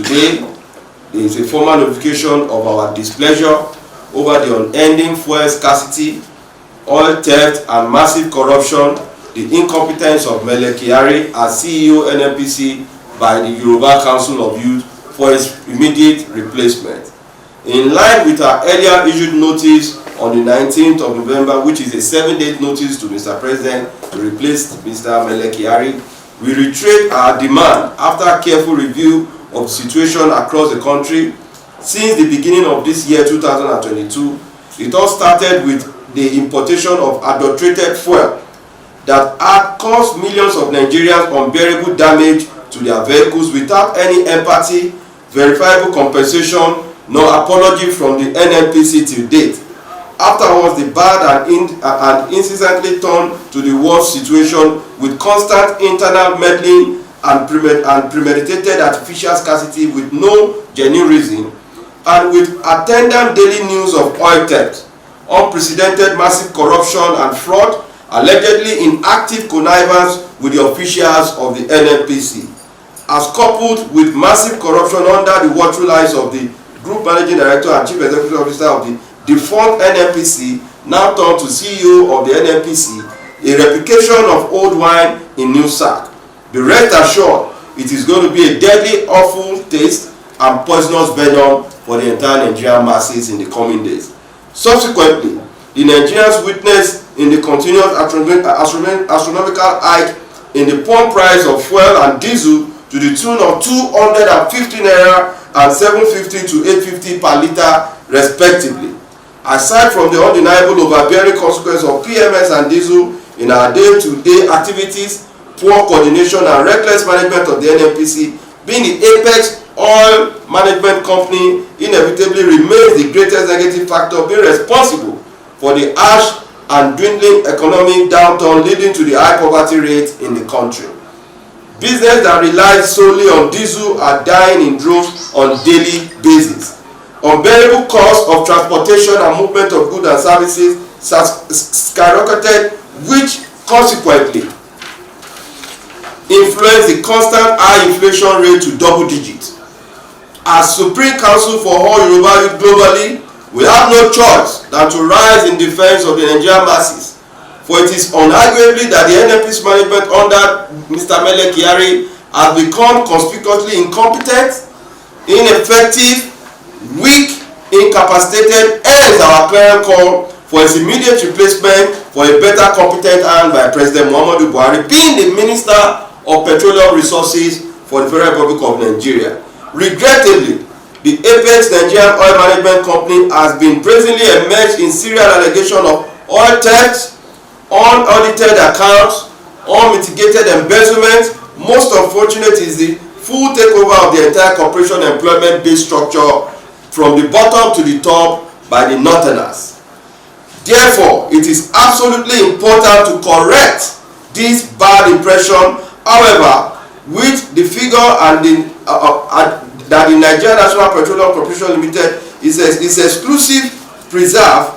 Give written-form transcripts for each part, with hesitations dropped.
today there is a formal notification of our displeasure over the unending fuel scarcity, oil theft and massive corruption, the incompetence of Mele Kyari as CEO NNPC by the Yoruba Council of Youth for his immediate replacement. In line with our earlier issued notice on the 19th of November, which is a 7-day notice to Mr. President to replace Mr. Mele Kyari, we reiterate our demand after careful review of the situation across the country. Since the beginning of this year 2022, it all started with the importation of adulterated fuel that had caused millions of Nigerians unbearable damage to their vehicles without any empathy, verifiable compensation, nor apology from the NNPC till date. Afterwards, the bad and incessantly turned to the worst situation with constant internal meddling and premeditated artificial scarcity with no genuine reason, and with attendant daily news of oil theft, unprecedented massive corruption and fraud, allegedly in active connivance with the officials of the NNPC, as coupled with massive corruption under the watchful eyes of the Group Managing Director and Chief Executive Officer of the defunct NNPC, now turned to CEO of the NNPC, a replication of old wine in new sack. Be rest assured, it is going to be a deadly, awful taste and poisonous venom for the entire Nigerian masses in the coming days. Subsequently, the Nigerians witnessed in the continuous astronomical hike in the pump price of fuel and diesel to the tune of 250 naira and 750 to 850 per litre respectively. Aside from the undeniable overbearing consequence of PMS and diesel in our day-to-day activities, poor coordination and reckless management of the NNPC, being the apex oil management company, inevitably remains the greatest negative factor, being responsible for the harsh and dwindling economic downturn leading to the high poverty rate in the country. Business that relies solely on diesel are dying in droves on a daily basis. Unbearable cost of transportation and movement of goods and services skyrocketed, which consequently influenced the constant high inflation rate to double digits. As Supreme Council for all Yoruba youth globally, we have no choice than to rise in defense of the Nigerian masses. For it is unarguably that the NNPC management under Mr. Mele Kyari has become conspicuously incompetent, ineffective, weak, incapacitated, hence our clear call for his immediate replacement for a better competent hand by President Muhammadu Buhari, being the Minister of Petroleum Resources for the Federal Republic of Nigeria. Regrettably, the apex Nigerian Oil Management Company has been brazenly emerged in serial allegation of oil theft, unaudited accounts, unmitigated embezzlement. Most unfortunate is the full takeover of the entire corporation employment-based structure from the bottom to the top by the northerners. Therefore, it is absolutely important to correct this bad impression. However, with the figure and that the Nigerian-African Petroleum Corporation Limited is exclusive preserve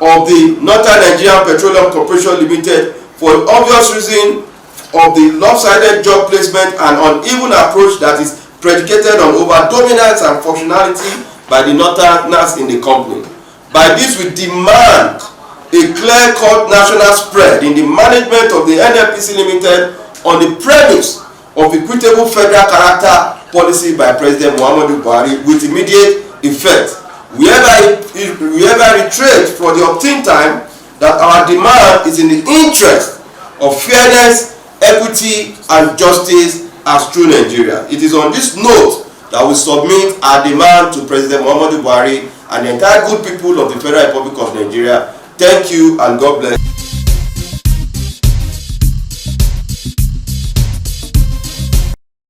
of the Northern Nigerian Petroleum Corporation Limited for the obvious reason of the lopsided job placement and uneven approach that is predicated on over-dominance and functionality by the Northerners in the company. By this, we demand a clear-cut national spread in the management of the NNPC Limited on the premise of equitable federal character policy by President Muhammadu Buhari with immediate effect. We ever reiterate for the opportune time that our demand is in the interest of fairness, equity, and justice as true Nigeria. It is on this note that we submit our demand to President Muhammadu Buhari and the entire good people of the Federal Republic of Nigeria. Thank you and God bless.